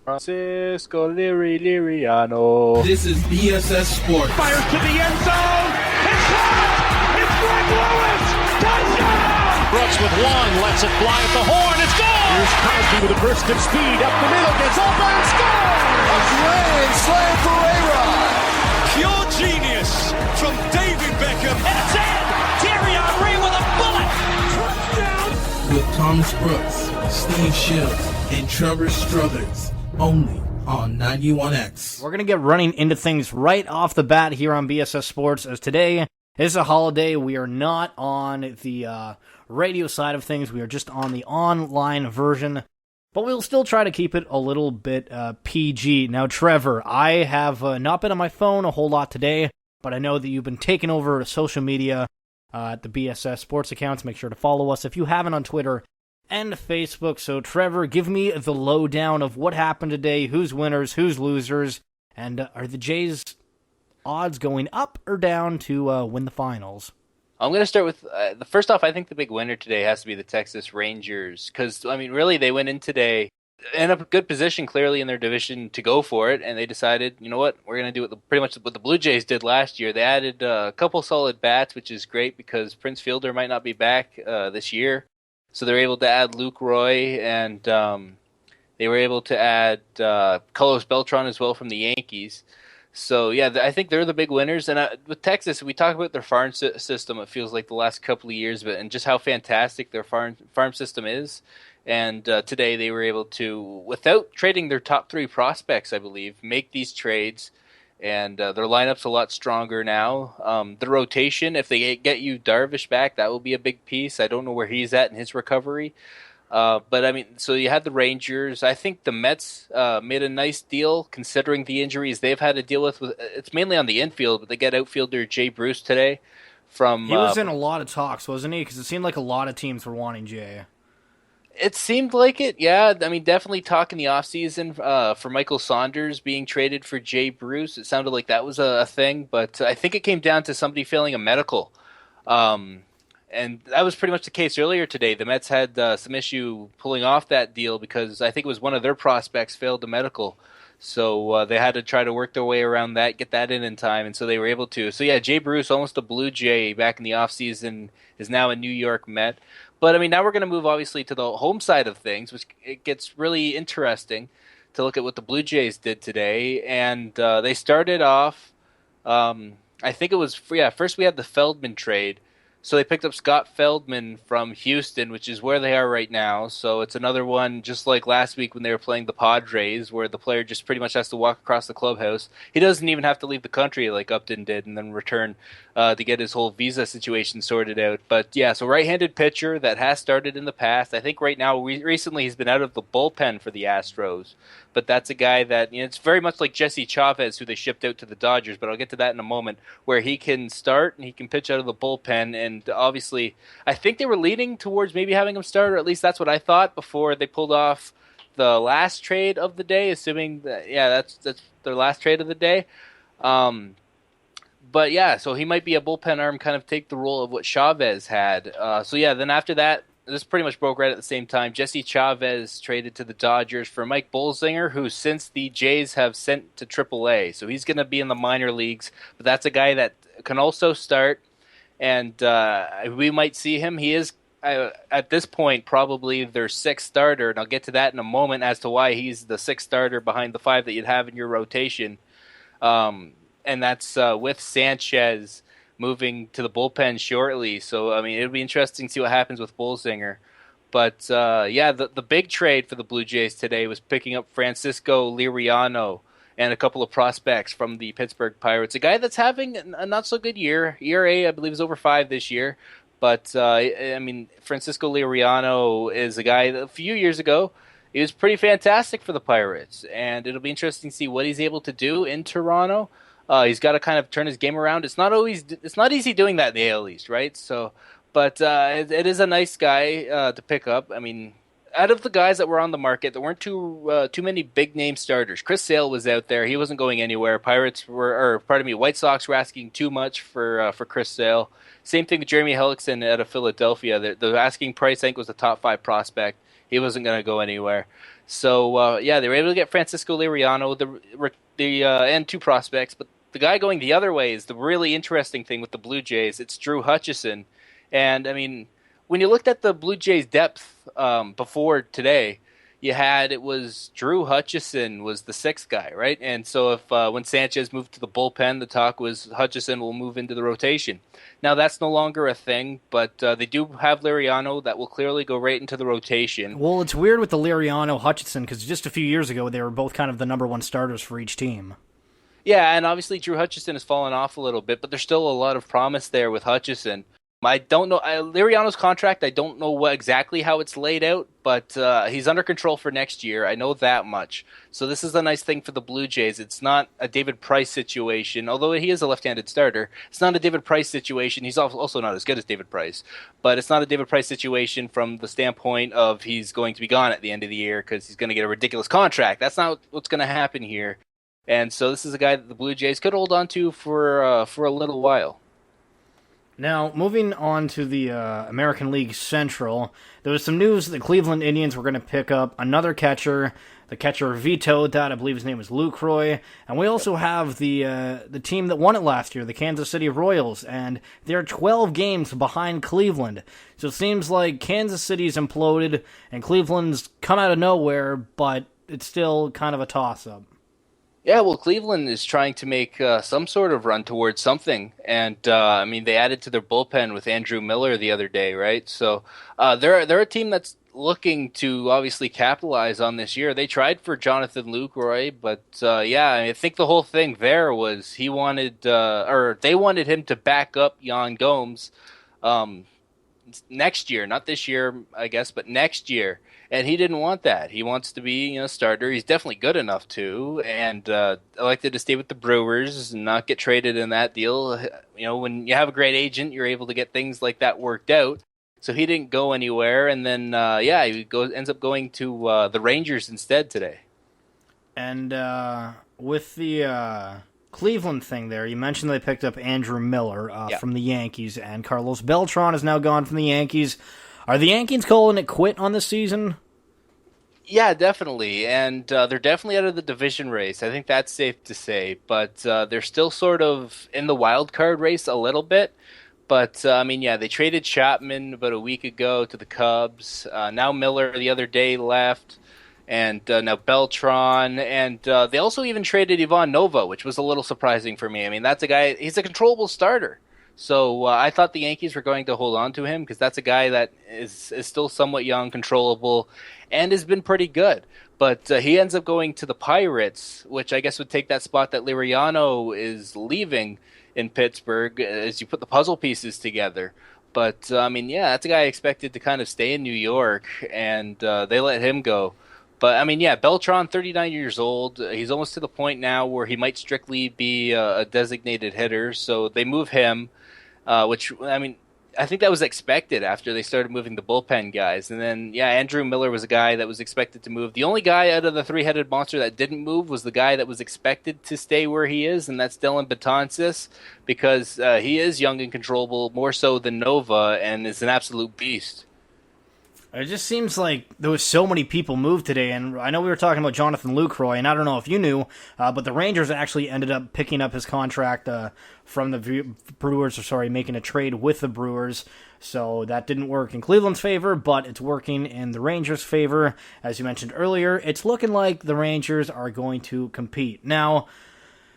Francisco Liriano. This is BSS Sports. Fires to the end zone. It's caught! It's Greg Lewis! Touchdown! Brooks with one, lets it fly at the horn. It's gone! Here's Crosby with a burst of speed up the middle. Gets open and scores! A grand slam for A-Rod. Pure genius from David Beckham. And it's in! Thierry Henry with a bullet! Touchdown! With Thomas Brooks, Steve Schill, and Trevor Struthers. Only on 91X. We're going to get running into things right off the bat here on BSS Sports, as today is a holiday. We are not on the radio side of things. We are just on the online version, but we'll still try to keep it a little bit PG. Now, Trevor, I have not been on my phone a whole lot today, but I know that you've been taking over social media at the BSS Sports accounts. Make sure to follow us if you haven't on Twitter and Facebook. So, Trevor, give me the lowdown of what happened today, who's winners, who's losers, and are the Jays' odds going up or down to win the finals? I'm going to start with, first off, I think the big winner today has to be the Texas Rangers, because, I mean, really, they went in today in a good position, clearly, in their division to go for it, and they decided, you know what, we're going to do pretty much what the Blue Jays did last year. They added a couple solid bats, which is great, because Prince Fielder might not be back this year. So they're able to add Luke Roy, and they were able to add Carlos Beltran as well from the Yankees. So, yeah, I think they're the big winners. And with Texas, we talk about their farm system, it feels like the last couple of years, and just how fantastic their farm system is. And today they were able to, without trading their top three prospects, I believe, make these trades. And their lineup's a lot stronger now. The rotation, if they get you Darvish back, that will be a big piece. I don't know where he's at in his recovery. But, I mean, so you had the Rangers. I think the Mets made a nice deal considering the injuries they've had to deal with. It's mainly on the infield, but they get outfielder Jay Bruce today. He was in a lot of talks, wasn't he? Because it seemed like a lot of teams were wanting Jay. It seemed like it, yeah. I mean, definitely talk in the offseason for Michael Saunders being traded for Jay Bruce. It sounded like that was a thing, but I think it came down to somebody failing a medical. And that was pretty much the case earlier today. The Mets had some issue pulling off that deal because I think it was one of their prospects failed a medical. So they had to try to work their way around that, get that in time, and so they were able to. So, yeah, Jay Bruce, almost a Blue Jay back in the offseason, is now a New York Met. But, I mean, now we're going to move, obviously, to the home side of things, which it gets really interesting to look at what the Blue Jays did today. And they started off, I think it was, first we had the Feldman trade. So they picked up Scott Feldman from Houston, which is where they are right now. So it's another one, just like last week when they were playing the Padres, where the player just pretty much has to walk across the clubhouse. He doesn't even have to leave the country like Upton did and then return to get his whole visa situation sorted out. But yeah, so right-handed pitcher that has started in the past. I think right now, recently he's been out of the bullpen for the Astros. But that's a guy that, you know, it's very much like Jesse Chavez, who they shipped out to the Dodgers, but I'll get to that in a moment, where he can start and he can pitch out of the bullpen. And obviously, I think they were leaning towards maybe having him start, or at least that's what I thought before they pulled off the last trade of the day, assuming that, yeah, that's their last trade of the day. But yeah, so he might be a bullpen arm, kind of take the role of what Chavez had. So yeah, then after that, this pretty much broke right at the same time. Jesse Chavez traded to the Dodgers for Mike Bolsinger, who since the Jays have sent to AAA. So he's going to be in the minor leagues, but that's a guy that can also start, and we might see him. He is, at this point, probably their sixth starter, and I'll get to that in a moment as to why he's the sixth starter behind the five that you'd have in your rotation. And that's with Sanchez moving to the bullpen shortly. So, I mean, it'll be interesting to see what happens with Bolsinger. But, yeah, the big trade for the Blue Jays today was picking up Francisco Liriano and a couple of prospects from the Pittsburgh Pirates. A guy that's having a not-so-good year. ERA, I believe, is over 5 this year. But, I mean, Francisco Liriano is a guy that a few years ago, he was pretty fantastic for the Pirates. And it'll be interesting to see what he's able to do in Toronto. He's got to kind of turn his game around. It's not easy doing that in the AL East, right? So, but it is a nice guy to pick up. I mean, out of the guys that were on the market, there weren't too many big name starters. Chris Sale was out there; he wasn't going anywhere. White Sox were asking too much for Chris Sale. Same thing with Jeremy Hellickson out of Philadelphia. The asking price, I think, was the top 5 prospect. He wasn't going to go anywhere. So yeah, they were able to get Francisco Liriano, and two prospects. But the guy going the other way is the really interesting thing with the Blue Jays. It's Drew Hutchison, and I mean, when you looked at the Blue Jays' depth before today, it was Drew Hutchison was the sixth guy, right? And so if when Sanchez moved to the bullpen, the talk was Hutchison will move into the rotation. Now that's no longer a thing, but they do have Liriano that will clearly go right into the rotation. Well, it's weird with the Liriano Hutchison because just a few years ago they were both kind of the number one starters for each team. Yeah, and obviously Drew Hutchison has fallen off a little bit, but there's still a lot of promise there with Hutchison. I don't know Liriano's contract. I don't know exactly how it's laid out, but he's under control for next year. I know that much. So this is a nice thing for the Blue Jays. It's not a David Price situation, although he is a left-handed starter. It's not a David Price situation. He's also not as good as David Price, but it's not a David Price situation from the standpoint of he's going to be gone at the end of the year because he's going to get a ridiculous contract. That's not what's going to happen here. And so this is a guy that the Blue Jays could hold on to for a little while. Now, moving on to the American League Central, there was some news that the Cleveland Indians were going to pick up another catcher. The catcher vetoed that. I believe his name was Lucroy. And we also have the team that won it last year, the Kansas City Royals, and they're 12 games behind Cleveland. So it seems like Kansas City's imploded, and Cleveland's come out of nowhere, but it's still kind of a toss-up. Yeah, well, Cleveland is trying to make some sort of run towards something, and I mean they added to their bullpen with Andrew Miller the other day, right? So they're a team that's looking to obviously capitalize on this year. They tried for Jonathan Lucroy, but yeah, I think the whole thing there was they wanted him to back up Yan Gomes next year, not this year, I guess, but next year. And he didn't want that. He wants to be a starter. He's definitely good enough to, and elected to stay with the Brewers and not get traded in that deal. When you have a great agent, you're able to get things like that worked out. So he didn't go anywhere, and then he ends up going to the Rangers instead today. And with the Cleveland thing there, you mentioned they picked up Andrew Miller from the Yankees, and Carlos Beltran is now gone from the Yankees. Are the Yankees calling it quit on this season? Yeah, definitely, and they're definitely out of the division race. I think that's safe to say, but they're still sort of in the wild card race a little bit. But, they traded Chapman about a week ago to the Cubs. Now Miller the other day left, and now Beltran, and they also even traded Ivan Nova, which was a little surprising for me. I mean, that's a guy, he's a controllable starter. So I thought the Yankees were going to hold on to him because that's a guy that is still somewhat young, controllable, and has been pretty good. But he ends up going to the Pirates, which I guess would take that spot that Liriano is leaving in Pittsburgh as you put the puzzle pieces together. But, that's a guy I expected to kind of stay in New York, and they let him go. But, Beltran, 39 years old. He's almost to the point now where he might strictly be a designated hitter, so they move him. I think that was expected after they started moving the bullpen guys. And then, Andrew Miller was a guy that was expected to move. The only guy out of the three-headed monster that didn't move was the guy that was expected to stay where he is, and that's Dylan Betances, because he is young and controllable, more so than Nova, and is an absolute beast. It just seems like there was so many people moved today, and I know we were talking about Jonathan Lucroy, and I don't know if you knew, but the Rangers actually ended up picking up his contract from the Brewers, making a trade with the Brewers, so that didn't work in Cleveland's favor, but it's working in the Rangers' favor. As you mentioned earlier, it's looking like the Rangers are going to compete. Now,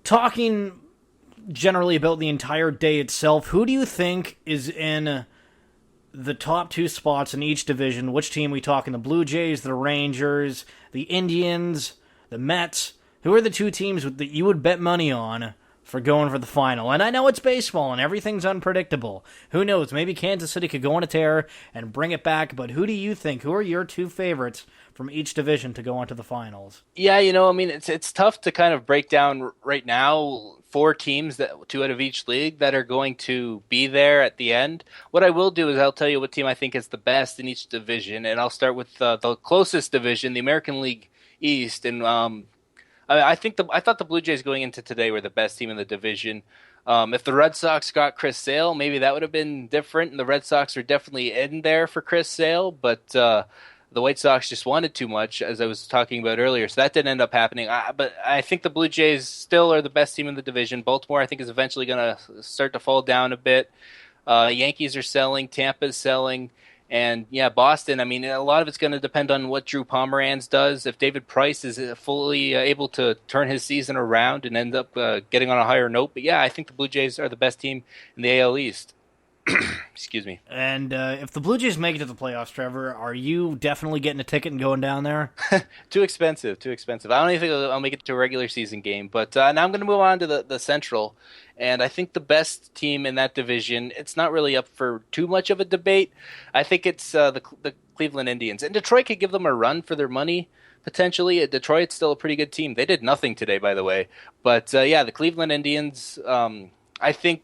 talking generally about the entire day itself, who do you think is in the top two spots in each division? Which team we talking? The Blue Jays, the Rangers, the Indians, the Mets? Who are the two teams that you would bet money on for going for the final? And I know it's baseball and everything's unpredictable. Who knows? Maybe Kansas City could go on a tear and bring it back, but who do you think? Who are your two favorites from each division to go on to the finals? Yeah, it's tough to kind of break down right now. 4 teams, two out of each league, that are going to be there at the end. What I will do is I'll tell you what team I think is the best in each division, and I'll start with the closest division, the American League East. And I thought the Blue Jays going into today were the best team in the division. If the Red Sox got Chris Sale, maybe that would have been different, and the Red Sox are definitely in there for Chris Sale, but The White Sox just wanted too much, as I was talking about earlier, so that didn't end up happening. But I think the Blue Jays still are the best team in the division. Baltimore, I think, is eventually going to start to fall down a bit. Yankees are selling, Tampa's selling, and yeah, Boston. I mean, a lot of it's going to depend on what Drew Pomeranz does. If David Price is fully able to turn his season around and end up getting on a higher note. But yeah, I think the Blue Jays are the best team in the AL East. Excuse me. And if the Blue Jays make it to the playoffs, Trevor, are you definitely getting a ticket and going down there? Too expensive. I don't even think I'll make it to a regular season game. But now I'm going to move on to the Central. And I think the best team in that division, it's not really up for too much of a debate. I think it's the Cleveland Indians. And Detroit could give them a run for their money, potentially. Detroit's still a pretty good team. They did nothing today, by the way. But yeah, the Cleveland Indians, I think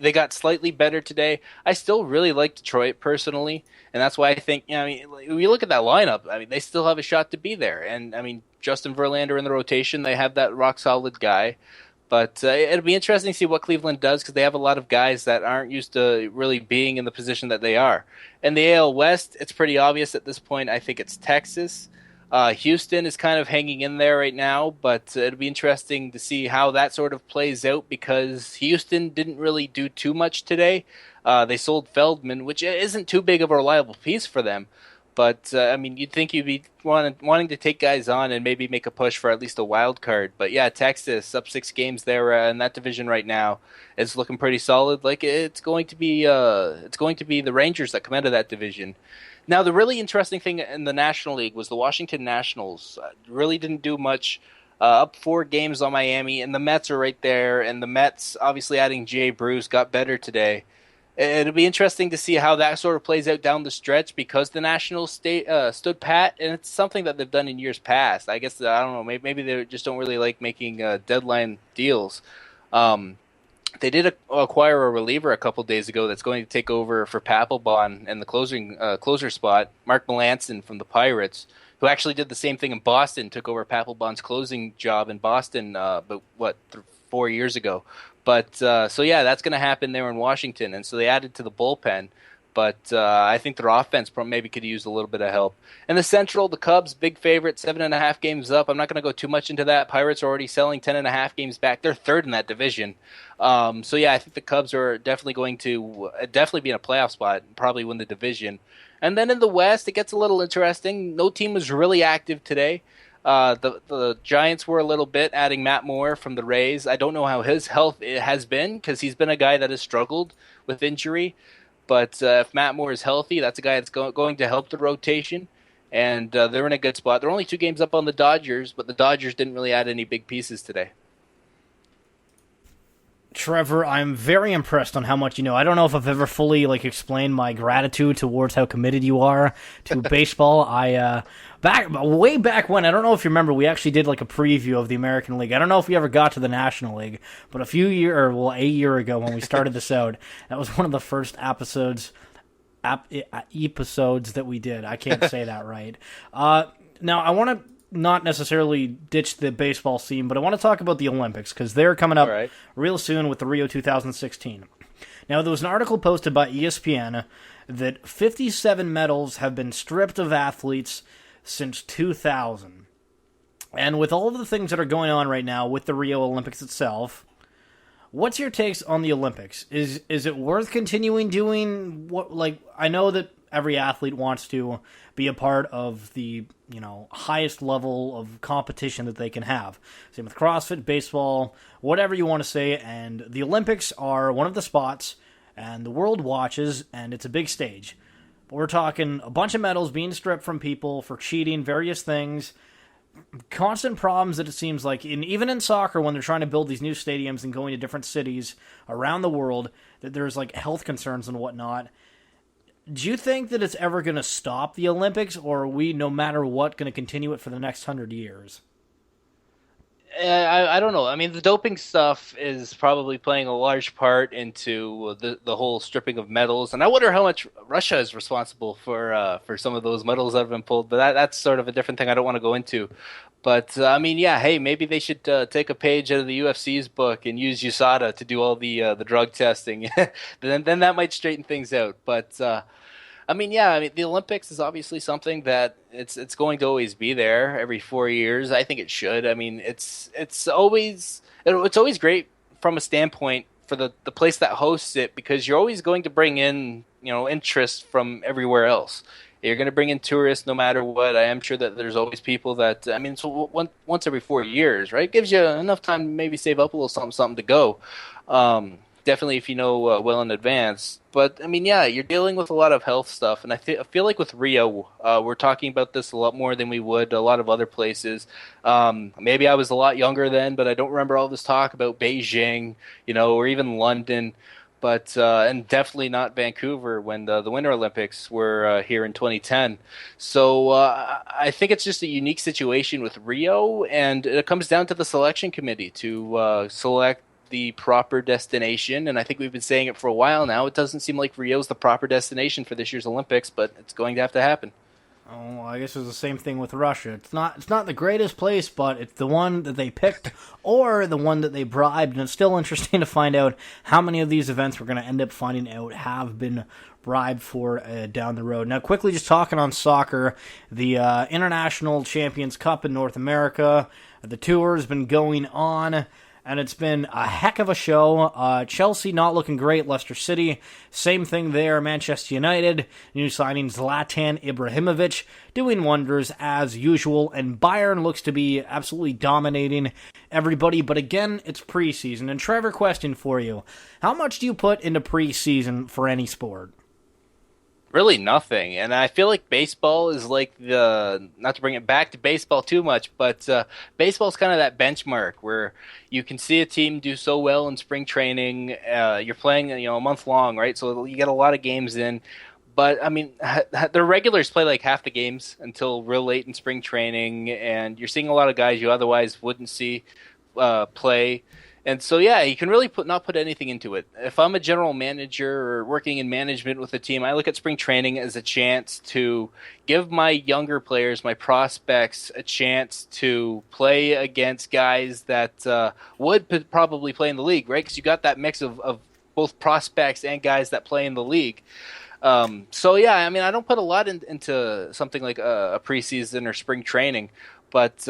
they got slightly better today. I still really like Detroit personally, and that's why I think, I mean, when you look at that lineup, I mean, they still have a shot to be there. And I mean, Justin Verlander in the rotation, they have that rock solid guy. But it'll be interesting to see what Cleveland does, because they have a lot of guys that aren't used to really being in the position that they are. In the AL West, it's pretty obvious at this point. I think it's Texas. Houston is kind of hanging in there right now, but it'll be interesting to see how that sort of plays out, because Houston didn't really do too much today. They sold Feldman, which isn't too big of a reliable piece for them. But, I mean, you'd think you'd be wanting to take guys on and maybe make a push for at least a wild card. But, yeah, Texas, up 6 games there in that division right now. It's looking pretty solid. Like, it's going to be the Rangers that come out of that division. Now, the really interesting thing in the National League was the Washington Nationals really didn't do much, up 4 games on Miami, and the Mets are right there, and the Mets, obviously adding Jay Bruce, got better today. It'll be interesting to see how that sort of plays out down the stretch, because the Nationals stood pat, and it's something that they've done in years past. I guess, I don't know, maybe they just don't really like making deadline deals. They did acquire a reliever a couple days ago that's going to take over for Papelbon in the closer spot, Mark Melancon from the Pirates, who actually did the same thing in Boston, took over Papelbon's closing job in Boston, 4 years ago. But so yeah, that's going to happen there in Washington, and so they added to the bullpen. But I think their offense maybe could use a little bit of help. In the Central, the Cubs, big favorite, 7.5 games up. I'm not going to go too much into that. Pirates are already selling 10.5 games back. They're third in that division. So yeah, I think the Cubs are definitely going to be in a playoff spot and probably win the division. And then in the West, it gets a little interesting. No team was really active today. The Giants were a little bit, adding Matt Moore from the Rays. I don't know how his health has been, because he's been a guy that has struggled with injury. But if Matt Moore is healthy, that's a guy that's going to help the rotation. And they're in a good spot. They're only 2 games up on the Dodgers, but the Dodgers didn't really add any big pieces today. Trevor, I'm very impressed on how much you know. I don't know if I've ever fully explained my gratitude towards how committed you are to baseball. Way back when, I don't know if you remember, we actually did a preview of the American League. I don't know if we ever got to the National League, but a year ago when we started this out, that was one of the first episodes that we did. I can't say that right. Now, I want to not necessarily ditch the baseball scene, but I want to talk about the Olympics, because they're coming up real soon with the Rio 2016. Now, there was an article posted by ESPN that 57 medals have been stripped of athletes since 2000. And with all of the things that are going on right now with the Rio Olympics itself, what's your takes on the Olympics? Is it worth continuing doing what, I know that every athlete wants to be a part of the, highest level of competition that they can have. Same with CrossFit, baseball, whatever you want to say, and the Olympics are one of the spots, and the world watches, and it's a big stage. But we're talking a bunch of medals being stripped from people for cheating, various things, constant problems that it seems like, even in soccer, when they're trying to build these new stadiums and going to different cities around the world, that there's health concerns and whatnot. Do you think that it's ever going to stop the Olympics, or are we, no matter what, going to continue it for the next 100 years? I don't know. I mean, the doping stuff is probably playing a large part into the whole stripping of medals, and I wonder how much Russia is responsible for some of those medals that have been pulled. But that's sort of a different thing I don't want to go into. But I mean, yeah, hey, maybe they should take a page out of the UFC's book and use USADA to do all the drug testing. then that might straighten things out. But I mean, yeah, I mean the Olympics is obviously something that it's going to always be there every 4 years. I think it should. I mean, it's always great from a standpoint for the place that hosts it because you're always going to bring in interest from everywhere else. You're going to bring in tourists no matter what. I am sure that there's always people that I mean, so once every 4 years, right? Gives you enough time to maybe save up a little something to go. Definitely if you know well in advance. But I mean, yeah, you're dealing with a lot of health stuff, and I feel like with Rio, we're talking about this a lot more than we would a lot of other places. Maybe I was a lot younger then, but I don't remember all this talk about Beijing, or even London. But and definitely not Vancouver when the Winter Olympics were here in 2010. So I think it's just a unique situation with Rio, and it comes down to the selection committee to select the proper destination. And I think we've been saying it for a while now. It doesn't seem like Rio's the proper destination for this year's Olympics, but it's going to have to happen. Oh, I guess it's the same thing with Russia. It's not the greatest place, but it's the one that they picked or the one that they bribed, and it's still interesting to find out how many of these events we're going to end up finding out have been bribed for down the road. Now, quickly just talking on soccer, the International Champions Cup in North America, the tour has been going on, and it's been a heck of a show. Chelsea not looking great. Leicester City, same thing there. Manchester United, new signing Zlatan Ibrahimovic, doing wonders as usual. And Bayern looks to be absolutely dominating everybody. But again, it's preseason. And Trevor, question for you. How much do you put into preseason for any sport? Really nothing. And I feel like baseball is like not to bring it back to baseball too much, but baseball's kind of that benchmark where you can see a team do so well in spring training. You're playing, a month long, right? So you get a lot of games in. But, I mean, the regulars play like half the games until real late in spring training, and you're seeing a lot of guys you otherwise wouldn't see play. And so, yeah, you can really not put anything into it. If I'm a general manager or working in management with a team, I look at spring training as a chance to give my younger players, my prospects, a chance to play against guys that would probably play in the league, right? Because you got that mix of both prospects and guys that play in the league. So, yeah, I mean, I don't put a lot into something like a preseason or spring training, but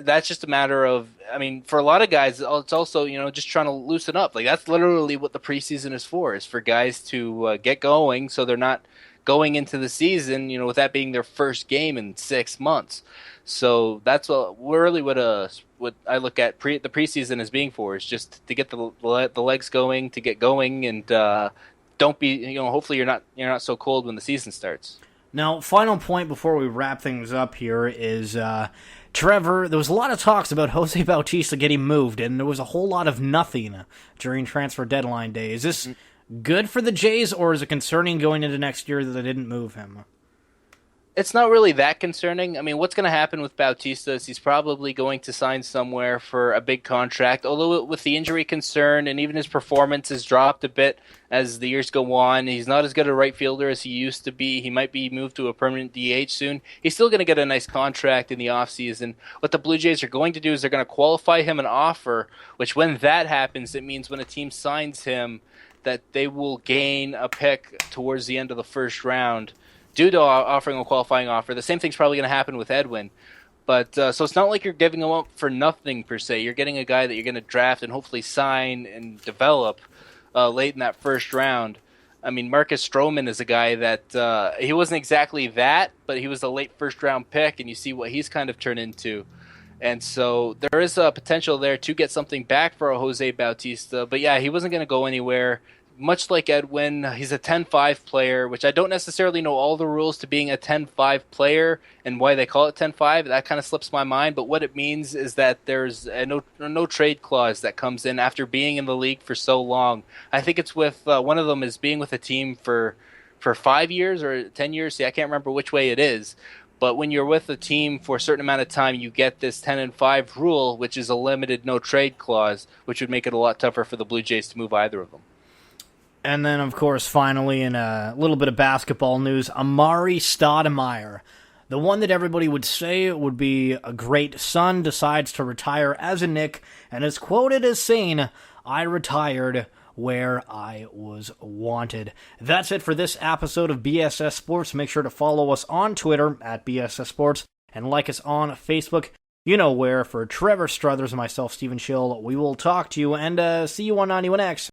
that's just a matter of, I mean, for a lot of guys, it's also, just trying to loosen up. Like, that's literally what the preseason is for guys to get going so they're not going into the season, with that being their first game in 6 months. So that's what I look at the preseason as being for, is just to get the legs going, to get going, and don't be, hopefully you're not so cold when the season starts. Now, final point before we wrap things up here is, Trevor, there was a lot of talks about Jose Bautista getting moved, and there was a whole lot of nothing during transfer deadline day. Is this good for the Jays, or is it concerning going into next year that they didn't move him? It's not really that concerning. I mean, what's going to happen with Bautista is he's probably going to sign somewhere for a big contract, although with the injury concern and even his performance has dropped a bit as the years go on. He's not as good a right fielder as he used to be. He might be moved to a permanent DH soon. He's still going to get a nice contract in the offseason. What the Blue Jays are going to do is they're going to qualify him an offer, which when that happens, it means when a team signs him that they will gain a pick towards the end of the first round due to offering a qualifying offer. The same thing's probably going to happen with Edwin. But so it's not like you're giving him up for nothing, per se. You're getting a guy that you're going to draft and hopefully sign and develop late in that first round. I mean, Marcus Stroman is a guy that he wasn't exactly that, but he was a late first-round pick, and you see what he's kind of turned into. And so there is a potential there to get something back for a Jose Bautista. But, yeah, he wasn't going to go anywhere. Much like Edwin, he's a 10-5 player, which I don't necessarily know all the rules to being a 10-5 player and why they call it 10-5. That kind of slips my mind. But what it means is that there's a no trade clause that comes in after being in the league for so long. I think it's with one of them is being with a team for 5 years or 10 years. See, I can't remember which way it is. But when you're with a team for a certain amount of time, you get this 10-5 rule, which is a limited no trade clause, which would make it a lot tougher for the Blue Jays to move either of them. And then, of course, finally, in a little bit of basketball news, Amari Stoudemire, the one that everybody would say would be a great son, decides to retire as a Knick and is quoted as saying, "I retired where I was wanted. That's it for this episode of BSS Sports. Make sure to follow us on Twitter at BSS Sports and like us on Facebook. You know where. For Trevor Struthers and myself, Steven Schill, we will talk to you and see you on 91X.